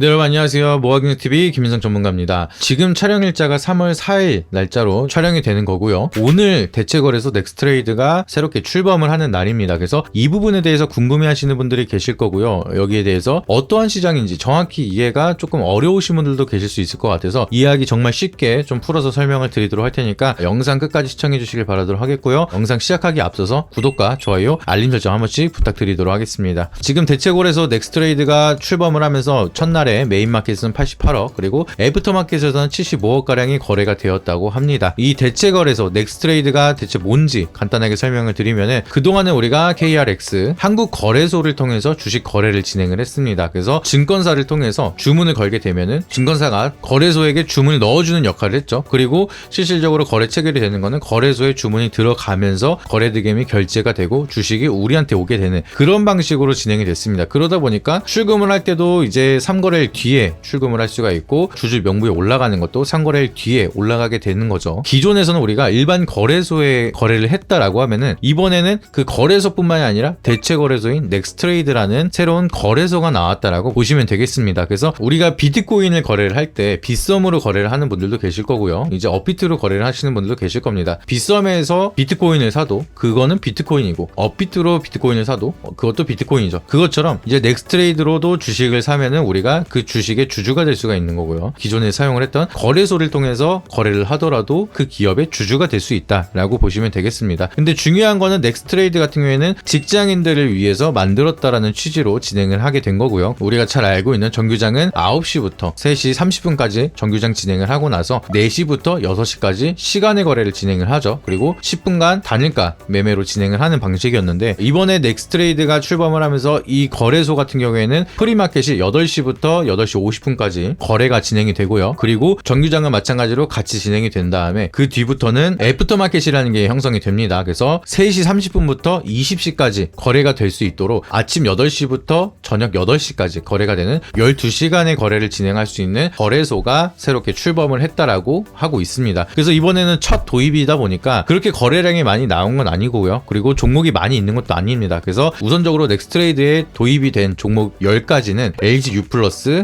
네, 여러분 안녕하세요. 모아경제TV 김민성 전문가입니다. 지금 촬영 일자가 3월 4일 날짜로 촬영이 되는 거고요. 오늘 대체거래소 넥스트레이드가 새롭게 출범을 하는 날입니다. 그래서 이 부분에 대해서 궁금해하시는 분들이 계실 거고요. 여기에 대해서 어떠한 시장인지 정확히 이해가 조금 어려우신 분들도 계실 수 있을 것 같아서 이해하기 정말 쉽게 좀 풀어서 설명을 드리도록 할 테니까 영상 끝까지 시청해 주시길 바라도록 하겠고요. 영상 시작하기 앞서서 구독과 좋아요, 알림 설정 한 번씩 부탁드리도록 하겠습니다. 지금 대체거래소 넥스트레이드가 출범을 하면서 첫날에 메인 마켓은 88억 그리고 애프터마켓에서는 75억가량이 거래가 되었다고 합니다. 이 대체거래소 넥스트레이드가 대체 뭔지 간단하게 설명을 드리면은 그동안은 우리가 KRX 한국거래소를 통해서 주식 거래를 진행을 했습니다. 그래서 증권사를 통해서 주문을 걸게 되면은 증권사가 거래소에게 주문을 넣어주는 역할을 했죠. 그리고 실질적으로 거래 체결이 되는 거는 거래소에 주문이 들어가면서 거래대금이 결제가 되고 주식이 우리한테 오게 되는 그런 방식으로 진행이 됐습니다. 그러다 보니까 출금을 할 때도 이제 3거래일 뒤에 출금을 할 수가 있고 주주 명부에 올라가는 것도 3거래일 뒤에 올라가게 되는 거죠. 기존에서는 우리가 일반 거래소에 거래를 했다라고 하면은 이번에는 그 거래소뿐만이 아니라 대체거래소인 넥스트레이드라는 새로운 거래소가 나왔다라고 보시면 되겠습니다. 그래서 우리가 비트코인을 거래를 할 때 빗썸으로 거래를 하는 분들도 계실 거고요. 이제 업비트로 거래를 하시는 분들도 계실 겁니다. 빗썸에서 비트코인을 사도 그거는 비트코인이고 업비트로 비트코인을 사도 그것도 비트코인이죠. 그것처럼 이제 넥스트레이드로도 주식을 사면은 우리가 그 주식의 주주가 될 수가 있는 거고요. 기존에 사용을 했던 거래소를 통해서 거래를 하더라도 그 기업의 주주가 될 수 있다라고 보시면 되겠습니다. 근데 중요한 거는 넥스트레이드 같은 경우에는 직장인들을 위해서 만들었다라는 취지로 진행을 하게 된 거고요. 우리가 잘 알고 있는 정규장은 9시부터 3시 30분까지 정규장 진행을 하고 나서 4시부터 6시까지 시간의 거래를 진행을 하죠. 그리고 10분간 단일가 매매로 진행을 하는 방식이었는데 이번에 넥스트레이드가 출범을 하면서 이 거래소 같은 경우에는 프리마켓이 8시부터 8시 50분까지 거래가 진행이 되고요. 그리고 정규장은 마찬가지로 같이 진행이 된 다음에 그 뒤부터는 애프터마켓이라는 게 형성이 됩니다. 그래서 3시 30분부터 20시까지 거래가 될 수 있도록 아침 8시부터 저녁 8시까지 거래가 되는 12시간의 거래를 진행할 수 있는 거래소가 새롭게 출범을 했다라고 하고 있습니다. 그래서 이번에는 첫 도입이다 보니까 그렇게 거래량이 많이 나온 건 아니고요. 그리고 종목이 많이 있는 것도 아닙니다. 그래서 우선적으로 넥스트레이드에 도입이 된 종목 10가지는 LG U+,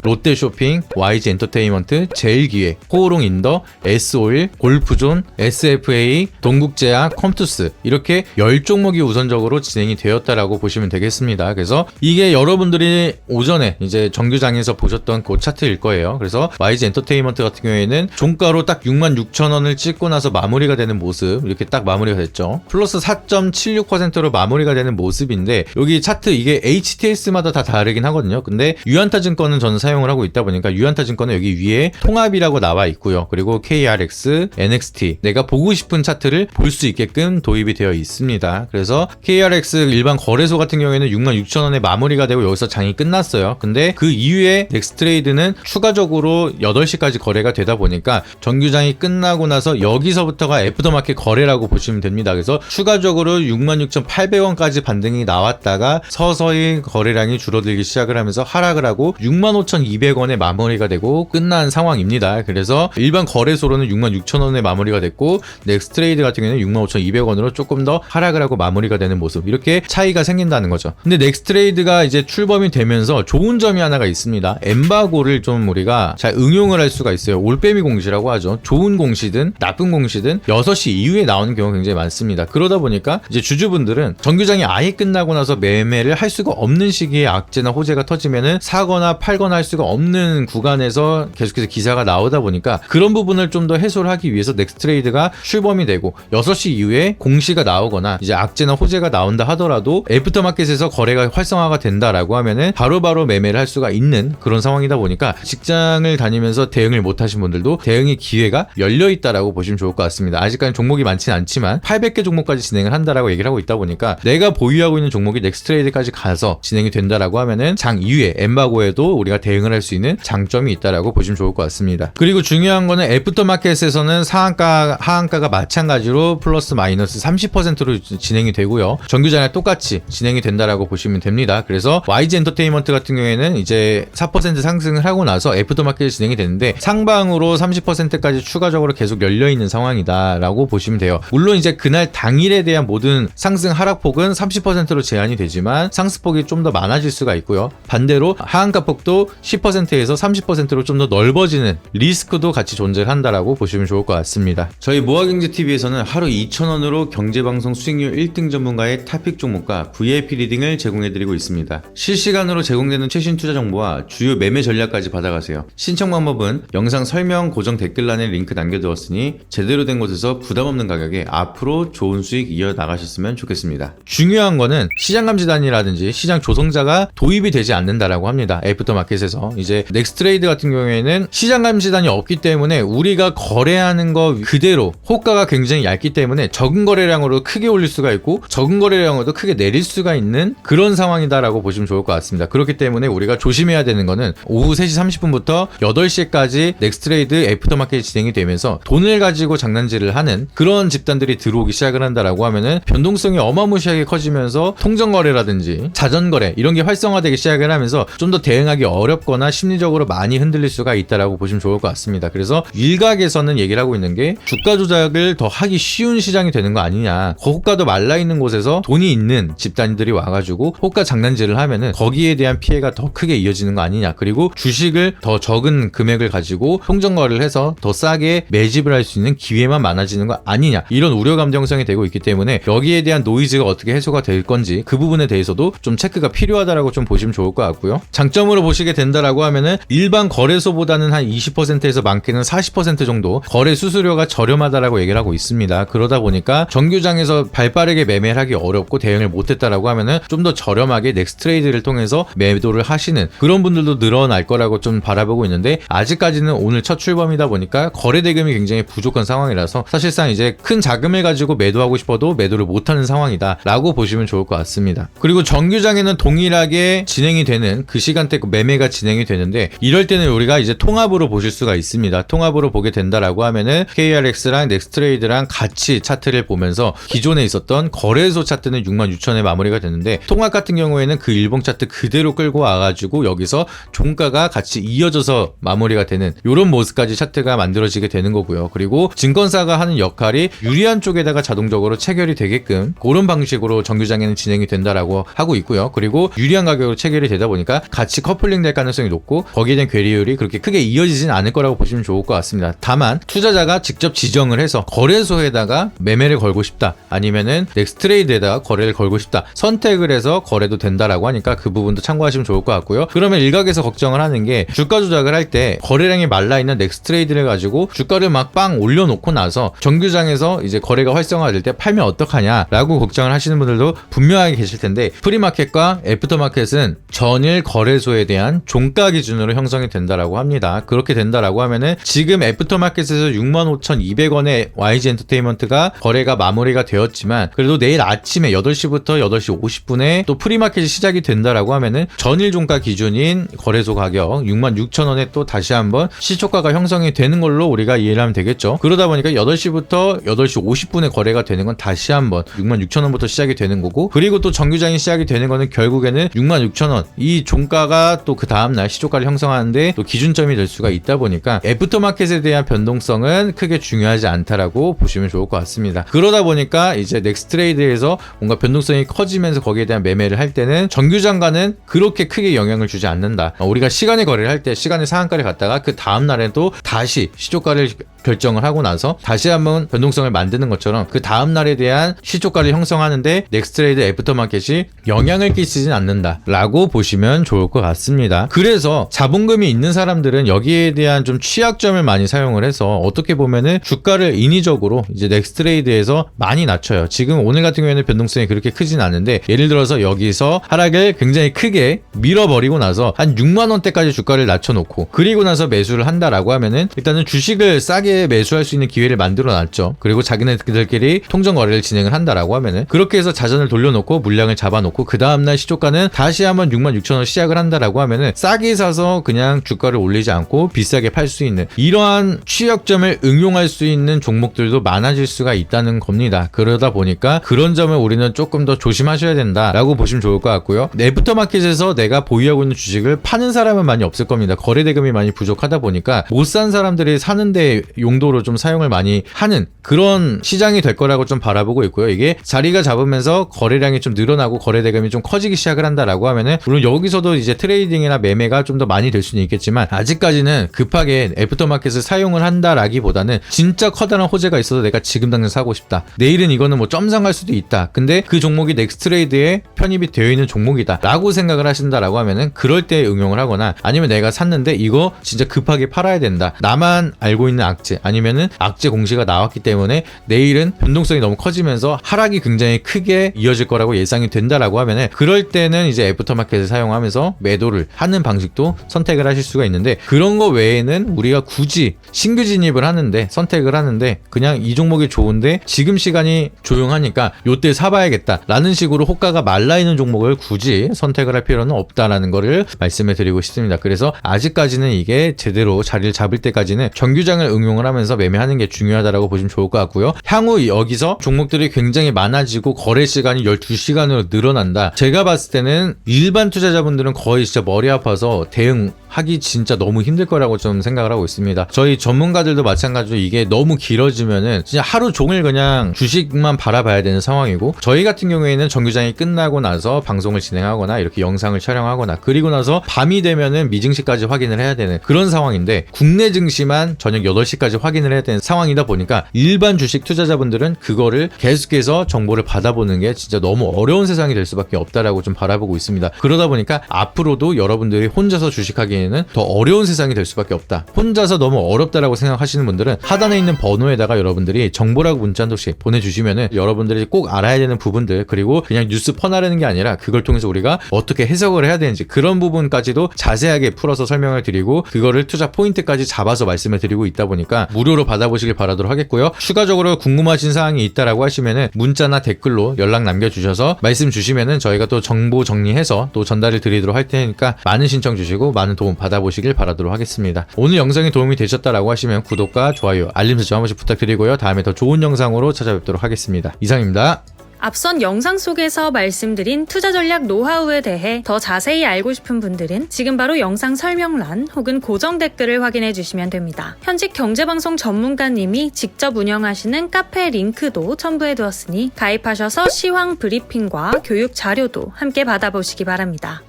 롯데쇼핑, YG 엔터테인먼트, 제일기획, 호우롱인더, S오일, 골프존, SFA, 동국제약, 컴투스 이렇게 10종목이 우선적으로 진행이 되었다라고 보시면 되겠습니다. 그래서 이게 여러분들이 오전에 이제 정규장에서 보셨던 그 차트일 거예요. 그래서 YG 엔터테인먼트 같은 경우에는 종가로 딱 66,000원을 찍고 나서 마무리가 되는 모습 이렇게 딱 마무리가 됐죠. 플러스 4.76%로 마무리가 되는 모습인데 여기 차트 이게 HTS마다 다 다르긴 하거든요. 근데 유한타증권은 저는 사용을 하고 있다 보니까 유한타증권은 여기 위에 통합이라고 나와 있고요. 그리고 KRX, NXT 내가 보고 싶은 차트를 볼 수 있게끔 도입이 되어 있습니다. 그래서 KRX 일반 거래소 같은 경우에는 66,000원에 마무리가 되고 여기서 장이 끝났어요. 근데 그 이후에 넥스트레이드는 추가적으로 8시까지 거래가 되다 보니까 정규장이 끝나고 나서 여기서부터가 애프터마켓 거래라고 보시면 됩니다. 그래서 추가적으로 66,800원까지 반등이 나왔다가 서서히 거래량이 줄어들기 시작을 하면서 하락을 하고 65,200원에 마무리가 되고 끝난 상황입니다. 그래서 일반 거래소로는 66,000원에 마무리가 됐고 넥스트레이드 같은 경우에는 65,200원으로 조금 더 하락을 하고 마무리가 되는 모습 이렇게 차이가 생긴다는 거죠. 근데 넥스트레이드가 이제 출범이 되면서 좋은 점이 하나가 있습니다. 엠바고를 좀 우리가 잘 응용을 할 수가 있어요. 올빼미 공시라고 하죠. 좋은 공시든 나쁜 공시든 6시 이후에 나오는 경우가 굉장히 많습니다. 그러다 보니까 이제 주주분들은 정규장이 아예 끝나고 나서 매매를 할 수가 없는 시기에 악재나 호재가 터지면은 사거나 팔거나 할 수가 없는 구간에서 계속해서 기사가 나오다 보니까 그런 부분을 좀 더 해소를 하기 위해서 넥스트레이드가 출범이 되고 6시 이후에 공시가 나오거나 이제 악재나 호재가 나온다 하더라도 애프터마켓에서 거래가 활성화가 된다라고 하면은 바로바로 매매를 할 수가 있는 그런 상황이다 보니까 직장을 다니면서 대응을 못 하신 분들도 대응의 기회가 열려 있다라고 보시면 좋을 것 같습니다. 아직까지 종목이 많지는 않지만 800개 종목까지 진행을 한다라고 얘기를 하고 있다 보니까 내가 보유하고 있는 종목이 넥스트레이드까지 가서 진행이 된다라고 하면은 장 이후에 엠바고에도 우리가 대응을 할 수 있는 장점이 있다라고 보시면 좋을 것 같습니다. 그리고 중요한 거는 애프터마켓에서는 상한가, 하한가가 마찬가지로 플러스 마이너스 30%로 진행이 되고요. 정규장에 똑같이 진행이 된다라고 보시면 됩니다. 그래서 YG 엔터테인먼트 같은 경우에는 이제 4% 상승을 하고 나서 애프터마켓이 진행이 되는데 상방으로 30%까지 추가적으로 계속 열려있는 상황이다라고 보시면 돼요. 물론 이제 그날 당일에 대한 모든 상승 하락폭은 30%로 제한이 되지만 상승폭이 좀 더 많아질 수가 있고요. 반대로 하한가폭도 또 10%에서 30%로 좀 더 넓어지는 리스크도 같이 존재한다라고 보시면 좋을 것 같습니다. 저희 모아경제TV에서는 하루 2,000원으로 경제방송 수익률 1등 전문가의 탑픽 종목과 VIP 리딩을 제공해드리고 있습니다. 실시간으로 제공되는 최신 투자 정보와 주요 매매 전략까지 받아가세요. 신청 방법은 영상 설명 고정 댓글란에 링크 남겨두었으니 제대로 된 곳에서 부담 없는 가격에 앞으로 좋은 수익 이어나가셨으면 좋겠습니다. 중요한 거는 시장감지단이라든지 시장 조성자가 도입이 되지 않는다라고 합니다. 애프터마켓에서. 이제 넥스트레이드 같은 경우에는 시장감지단이 없기 때문에 우리가 거래하는 거 그대로 호가가 굉장히 얇기 때문에 적은 거래량으로 크게 올릴 수가 있고 적은 거래량으로도 크게 내릴 수가 있는 그런 상황이다라고 보시면 좋을 것 같습니다. 그렇기 때문에 우리가 조심해야 되는 거는 오후 3시 30분부터 8시까지 넥스트레이드 애프터마켓이 진행이 되면서 돈을 가지고 장난질을 하는 그런 집단들이 들어오기 시작을 한다라고 하면은 변동성이 어마무시하게 커지면서 통정거래라든지 자전거래 이런 게 활성화되기 시작을 하면서 좀 더 대응하기 어렵거나 심리적으로 많이 흔들릴 수가 있다라고 보시면 좋을 것 같습니다. 그래서 일각에서는 얘기를 하고 있는 게 주가 조작을 더 하기 쉬운 시장이 되는 거 아니냐. 호가도 말라있는 곳에서 돈이 있는 집단들이 와가지고 호가 장난질을 하면은 거기에 대한 피해가 더 크게 이어지는 거 아니냐. 그리고 주식을 더 적은 금액을 가지고 통정거래를 해서 더 싸게 매집을 할 수 있는 기회만 많아지는 거 아니냐. 이런 우려 감정성이 되고 있기 때문에 여기에 대한 노이즈가 어떻게 해소가 될 건지 그 부분에 대해서도 좀 체크가 필요하다라고 좀 보시면 좋을 것 같고요. 장점으로 보시게 된다라고 하면은 일반 거래소보다는 한 20%에서 많게는 40% 정도 거래 수수료가 저렴하다라고 얘기를 하고 있습니다. 그러다 보니까 정규장에서 발빠르게 매매를 하기 어렵고 대응을 못했다라고 하면은 좀 더 저렴하게 넥스트레이드를 통해서 매도를 하시는 그런 분들도 늘어날 거라고 좀 바라보고 있는데 아직까지는 오늘 첫 출범이다 보니까 거래 대금이 굉장히 부족한 상황이라서 사실상 이제 큰 자금을 가지고 매도하고 싶어도 매도를 못하는 상황이다라고 보시면 좋을 것 같습니다. 그리고 정규장에는 동일하게 진행이 되는 그 시간대 매매가 진행이 되는데 이럴 때는 우리가 이제 통합으로 보실 수가 있습니다. 통합으로 보게 된다라고 하면은 KRX랑 넥스트레이드랑 같이 차트를 보면서 기존에 있었던 거래소 차트는 66,000에 마무리가 됐는데 통합 같은 경우에는 그 일봉 차트 그대로 끌고 와가지고 여기서 종가가 같이 이어져서 마무리가 되는 이런 모습까지 차트가 만들어지게 되는 거고요. 그리고 증권사가 하는 역할이 유리한 쪽에다가 자동적으로 체결이 되게끔 그런 방식으로 정규장에는 진행이 된다라고 하고 있고요. 그리고 유리한 가격으로 체결이 되다 보니까 같이 커플링 될 가능성이 높고 거기에 대한 괴리율이 그렇게 크게 이어지진 않을 거라고 보시면 좋을 것 같습니다. 다만 투자자가 직접 지정을 해서 거래소에다가 매매를 걸고 싶다 아니면은 넥스트레이드에다가 거래를 걸고 싶다 선택을 해서 거래도 된다라고 하니까 그 부분도 참고하시면 좋을 것 같고요. 그러면 일각에서 걱정을 하는 게 주가 조작을 할 때 거래량이 말라있는 넥스트레이드를 가지고 주가를 막 빵 올려놓고 나서 정규장에서 이제 거래가 활성화될 때 팔면 어떡하냐라고 걱정을 하시는 분들도 분명하게 계실 텐데 프리마켓과 애프터마켓은 전일 거래소에 대한 종가 기준으로 형성이 된다라고 합니다. 그렇게 된다라고 하면은 지금 애프터마켓에서 65,200원의 YG 엔터테인먼트가 거래가 마무리가 되었지만 그래도 내일 아침에 8시부터 8시 50분에 또 프리마켓이 시작이 된다라고 하면은 전일 종가 기준인 거래소 가격 66,000원에 또 다시 한번 시초가가 형성이 되는 걸로 우리가 이해를 하면 되겠죠. 그러다 보니까 8시부터 8시 50분에 거래가 되는 건 다시 한번 66,000원부터 시작이 되는 거고 그리고 또 정규장이 시작이 되는 거는 결국에는 66,000원 이 종가가 또 그 다음날 시초가를 형성하는데 또 기준점이 될 수가 있다 보니까 애프터마켓에 대한 변동성은 크게 중요하지 않다라고 보시면 좋을 것 같습니다. 그러다 보니까 이제 넥스트레이드에서 뭔가 변동성이 커지면서 거기에 대한 매매를 할 때는 정규장과는 그렇게 크게 영향을 주지 않는다. 우리가 시간의 거래를 할 때 시간의 상한가를 갔다가 그 다음날에 또 다시 시초가를 결정을 하고 나서 다시 한번 변동성을 만드는 것처럼 그 다음날에 대한 시초가를 형성하는데 넥스트레이드 애프터마켓이 영향을 끼치진 않는다라고 보시면 좋을 것 같습니다. 그래서 자본금이 있는 사람들은 여기에 대한 좀 취약점을 많이 사용을 해서 어떻게 보면은 주가를 인위적으로 이제 넥스트레이드에서 많이 낮춰요. 지금 오늘 같은 경우에는 변동성이 그렇게 크진 않은데 예를 들어서 여기서 하락을 굉장히 크게 밀어버리고 나서 한 6만 원대까지 주가를 낮춰놓고 그리고 나서 매수를 한다라고 하면은 일단은 주식을 싸게 매수할 수 있는 기회를 만들어 놨죠. 그리고 자기네들끼리 통정 거래를 진행을 한다라고 하면은 그렇게 해서 자전을 돌려놓고 물량을 잡아놓고 그 다음날 시초가는 다시 한번 66,000원 시작을 한다라고 하면은 싸게 사서 그냥 주가를 올리지 않고 비싸게 팔 수 있는 이러한 취약점을 응용할 수 있는 종목들도 많아질 수가 있다는 겁니다. 그러다 보니까 그런 점을 우리는 조금 더 조심하셔야 된다라고 보시면 좋을 것 같고요. 애프터마켓에서 내가 보유하고 있는 주식을 파는 사람은 많이 없을 겁니다. 거래 대금이 많이 부족하다 보니까 못 산 사람들이 사는데 용도로 좀 사용을 많이 하는 그런 시장이 될 거라고 좀 바라보고 있고요. 이게 자리가 잡으면서 거래량이 좀 늘어나고 거래 대금이 좀 커지기 시작을 한다라고 하면은 물론 여기서도 이제 트레이딩이나 매매가 좀 더 많이 될 수는 있겠지만 아직까지는 급하게 애프터마켓을 사용을 한다라기보다는 진짜 커다란 호재가 있어서 내가 지금 당장 사고 싶다. 내일은 이거는 뭐 점상할 수도 있다. 근데 그 종목이 넥스트레이드에 편입이 되어 있는 종목이다 라고 생각을 하신다라고 하면은 그럴 때 응용을 하거나 아니면 내가 샀는데 이거 진짜 급하게 팔아야 된다. 나만 알고 있는 악재 아니면은 악재 공시가 나왔기 때문에 내일은 변동성이 너무 커지면서 하락이 굉장히 크게 이어질 거라고 예상이 된다라고 하면은 그럴 때는 이제 애프터마켓을 사용하면서 매도를 하는 방식도 선택을 하실 수가 있는데 그런 거 외에는 우리가 굳이 신규 진입을 하는데 선택을 하는데 그냥 이 종목이 좋은데 지금 시간이 조용하니까 요때 사봐야겠다 라는 식으로 호가가 말라있는 종목을 굳이 선택을 할 필요는 없다라는 거를 말씀을 드리고 싶습니다. 그래서 아직까지는 이게 제대로 자리를 잡을 때까지는 정규장을 응용을 하면서 매매하는 게 중요하다라고 보시면 좋을 것 같고요. 향후 여기서 종목들이 굉장히 많아지고 거래 시간이 12시간으로 늘어난다. 제가 봤을 때는 일반 투자자분들은 거의 진짜 머리 아파서 대응하기 진짜 너무 힘들 거라고 좀 생각을 하고 있습니다. 저희 전문가들도 마찬가지로 이게 너무 길어지면은 진짜 하루 종일 그냥 주식만 바라봐야 되는 상황이고 저희 같은 경우에는 정규장이 끝나고 나서 방송을 진행하거나 이렇게 영상을 촬영하거나 그리고 나서 밤이 되면은 미증시까지 확인을 해야 되는 그런 상황인데 국내 증시만 저녁 8시까지 확인을 해야 되는 상황이다 보니까 일반 주식 투자자분들은 그거를 계속해서 정보를 받아보는 게 진짜 너무 어려운 세상이 될 수밖에 없다라고 좀 바라보고 있습니다. 그러다 보니까 앞으로도 여러분들이 혼자서 주식하기에는 더 어려운 세상이 될 수밖에 없다. 혼자서 너무 어렵다라고 생각하시는 분들은 하단에 있는 번호에다가 여러분들이 정보라고 문자 한 통씩 보내주시면은 여러분들이 꼭 알아야 되는 부분들 그리고 그냥 뉴스 퍼나르는 게 아니라 그걸 통해서 우리가 어떻게 해석을 해야 되는지 그런 부분까지도 자세하게 풀어서 설명을 드리고 그거를 투자 포인트까지 잡아서 말씀을 드리고 있다 보니까 무료로 받아보시길 바라도록 하겠고요. 추가적으로 궁금하신 사항이 있다라고 하시면은 문자나 댓글로 연락 남겨주셔서 말씀 주시면은 저희가 또 정보 정리해서 또 전달을 드리도록 할 테니까 많은 신청 주시고 많은 도움 받아보시길 바라도록 하겠습니다. 오늘 영상이 도움이 되셨다라고 하시면 구독과 좋아요, 알림 설정 한 번씩 부탁드리고요. 다음에 더 좋은 영상으로 찾아뵙도록 하겠습니다. 이상입니다. 앞선 영상 속에서 말씀드린 투자 전략 노하우에 대해 더 자세히 알고 싶은 분들은 지금 바로 영상 설명란 혹은 고정 댓글을 확인해 주시면 됩니다. 현직 경제방송 전문가님이 직접 운영하시는 카페 링크도 첨부해 두었으니 가입하셔서 시황 브리핑과 교육 자료도 함께 받아보시기 바랍니다.